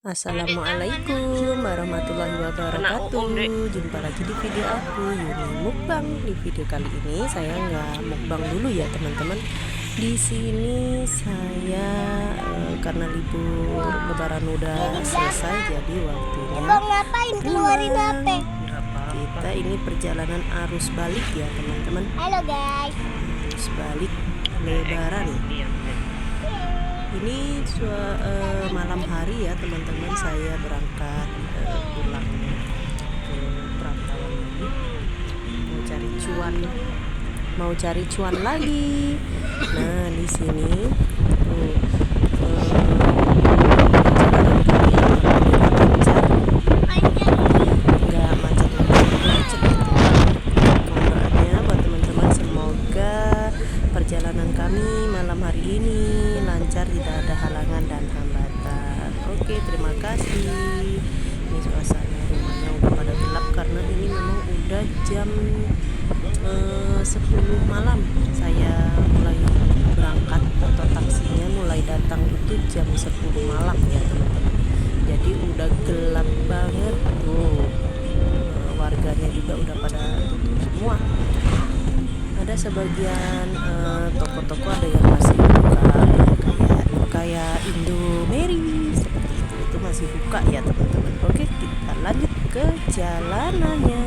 Assalamualaikum warahmatullahi wabarakatuh. Jumpa lagi di video aku, Yuni Mukbang. Di video kali ini saya nggak mukbang dulu ya teman-teman. Di sini saya karena libur Lebaran udah selesai, jadi waktunya ngapain keluarin HP? Kita ini perjalanan arus balik ya teman-teman. Halo guys. Arus balik Lebaran. Ini malam hari ya teman-teman, saya berangkat pulang ke perantauan lagi, mau cari cuan lagi. Nah di sini tuh, perjalanan kami alhamdulillah lancar, nggak macet gitu. Mohon doanya buat teman-teman, semoga perjalanan kami malam hari ini lancar, tidak ada halangan dan hambatan. Oke, terima kasih. Ini suasana rumahnya udah pada gelap karena ini memang udah jam 10 malam. Saya mulai berangkat atau taksinya mulai datang itu jam 10 malam ya teman-teman. Jadi udah gelap banget tuh. Warganya juga udah pada tutup semua. Ada sebagian toko-toko ada yang masih buka ya, kayak Indomeri seperti itu masih buka ya teman-teman. Oke, kita lanjut ke jalanannya.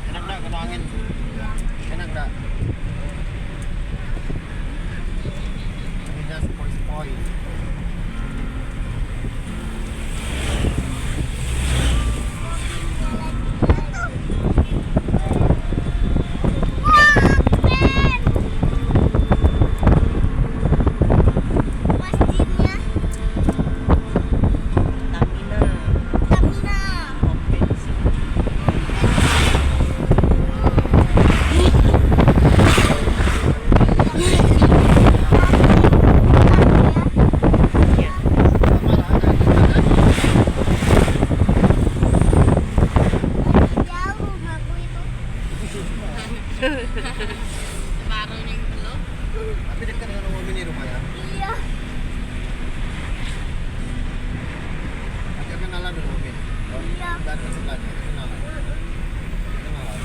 Enak gak kena angin? Enak gak? Anginnya sepoi-sepoi. Masjidnya Tamina Tamina. Provinsi. Jauh rumahku itu. Baru yang belum. Tapi dekat dengan rumah ini rumah ya. Iya. Agak kenalan dulu Min. Iya. Dan sebelahnya kenalan. Kenalan.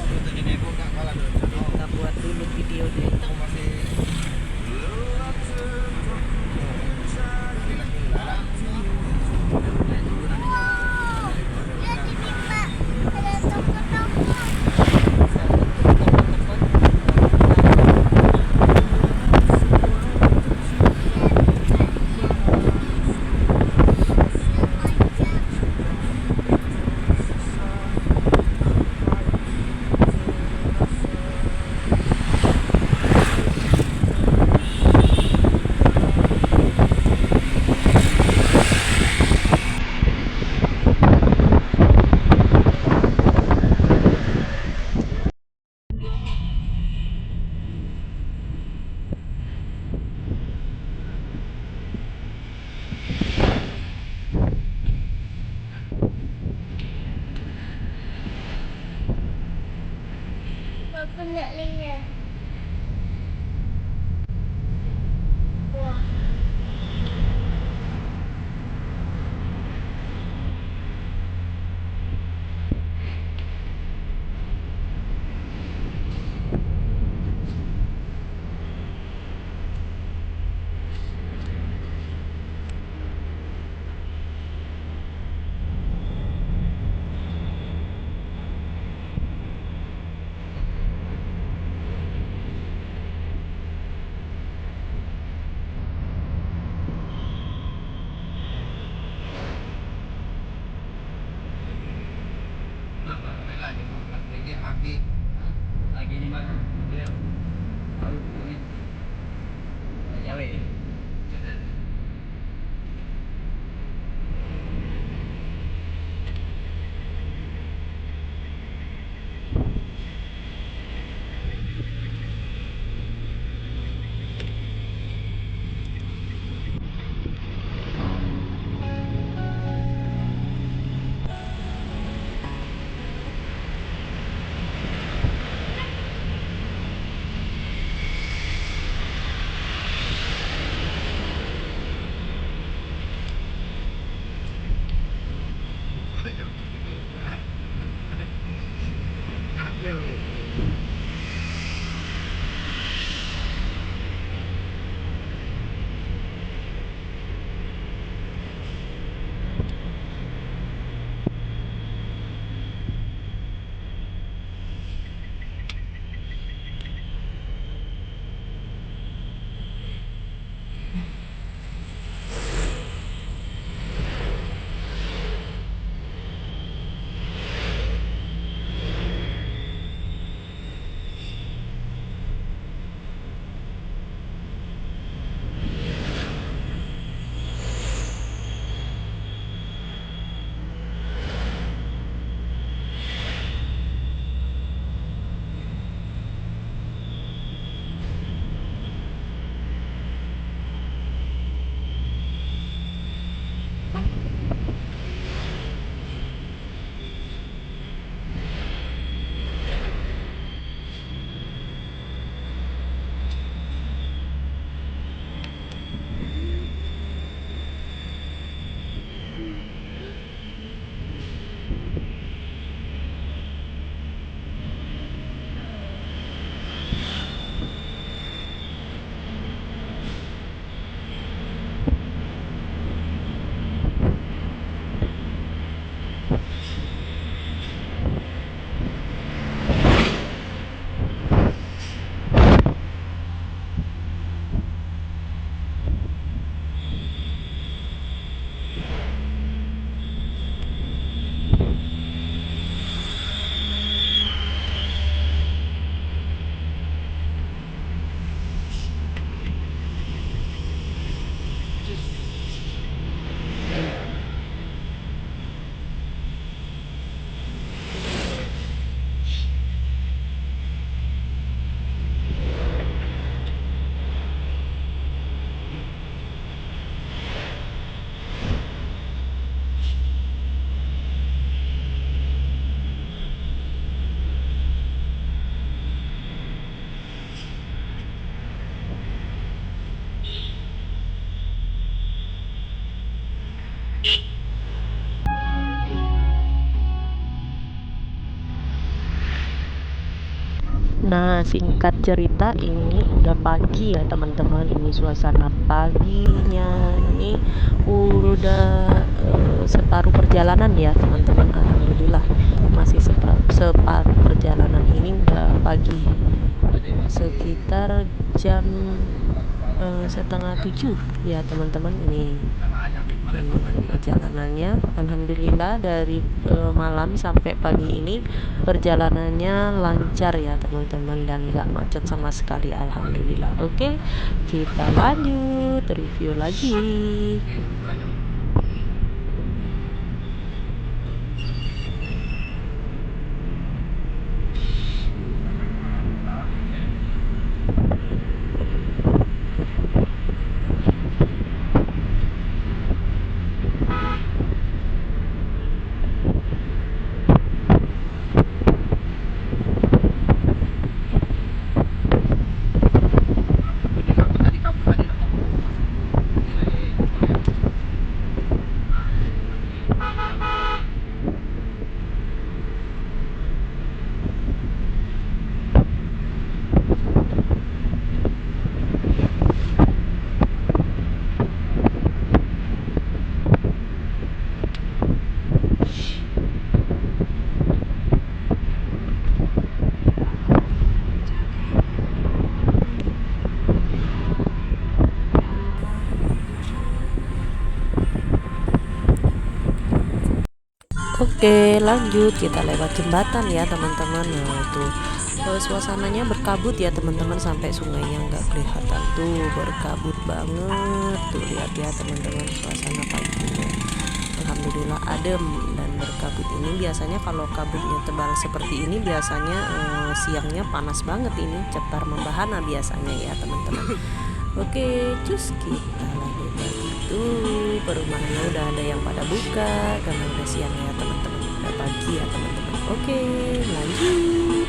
Untuk di Depok gak kalah dulu. Kita buat dulu video deh. Aku masih Lihat ini Mbak. Ada toko-toko. Bapak nak lihat. Wah. lagi ni mak dia tahu ni jauh. Nah, singkat cerita ini udah pagi ya teman-teman. Ini suasana paginya ini udah separuh perjalanan ya teman-teman. Alhamdulillah masih separuh perjalanan ini udah pagi. Sekitar jam setengah 7 ya teman-teman. Ini perjalanannya alhamdulillah dari malam sampai pagi ini perjalanannya lancar ya teman-teman, dan nggak macet sama sekali alhamdulillah. Oke, kita lanjut review lagi. Oke, lanjut kita lewat jembatan ya teman-teman. Nah tuh suasananya berkabut ya teman-teman, sampai sungainya nggak kelihatan tuh, berkabut banget tuh, lihat ya teman-teman suasana paginya. Alhamdulillah adem dan berkabut ini. Biasanya kalau kabutnya tebal seperti ini biasanya siangnya panas banget, ini cetar membahana biasanya ya teman-teman. Oke, cus kita lanjut lagi tuh, perumahannya udah ada yang pada buka karena udah siang ya teman-teman, udah pagi ya teman-teman. Oke, lanjut.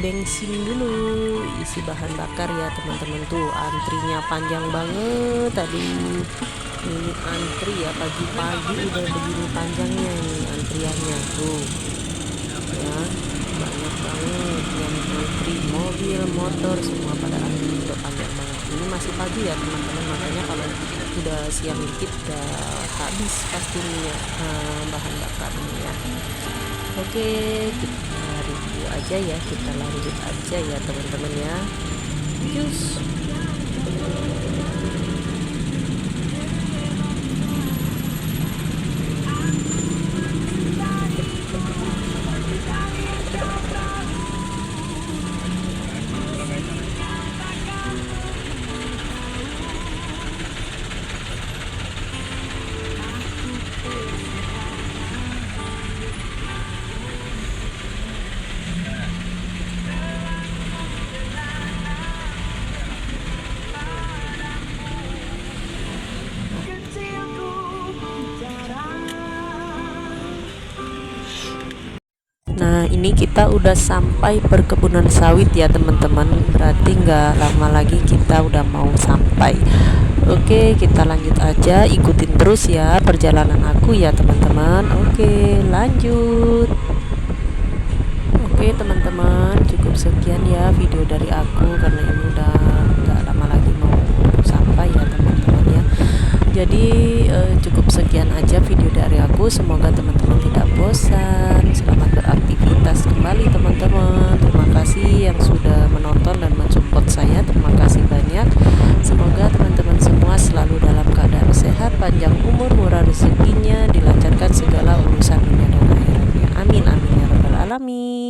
Bensin dulu, isi bahan bakar ya teman-teman. Tuh antrinya panjang banget tadi, ini antri ya, pagi-pagi udah begini panjangnya nih antriannya tuh ya, banyak banget yang antri, mobil, motor, semua pada antri, udah panjang banget. Ini masih pagi ya teman-teman, makanya kalau udah siang dikit udah habis pasti minyak bahan bakarnya ya. Oke, kita review aja ya, kita lanjut aja ya teman-teman ya. Cus. Nah ini kita udah sampai perkebunan sawit ya teman-teman, berarti nggak lama lagi kita udah mau sampai. Oke, kita lanjut aja, ikutin terus ya perjalanan aku ya teman-teman. Oke, lanjut. Oke teman-teman, cukup sekian ya video dari aku, karena ini udah nggak lama lagi mau sampai ya teman-teman ya. Jadi cukup sekian aja video dari aku, semoga teman-teman tidak bosan. Selamat beraktivitas kembali teman-teman. Terima kasih yang sudah menonton dan mensupport saya, terima kasih banyak. Semoga teman-teman semua selalu dalam keadaan sehat, panjang umur, murah rezekinya, dilancarkan segala urusan dunia dan akhiratnya. Amin amin ya rabbal alamin.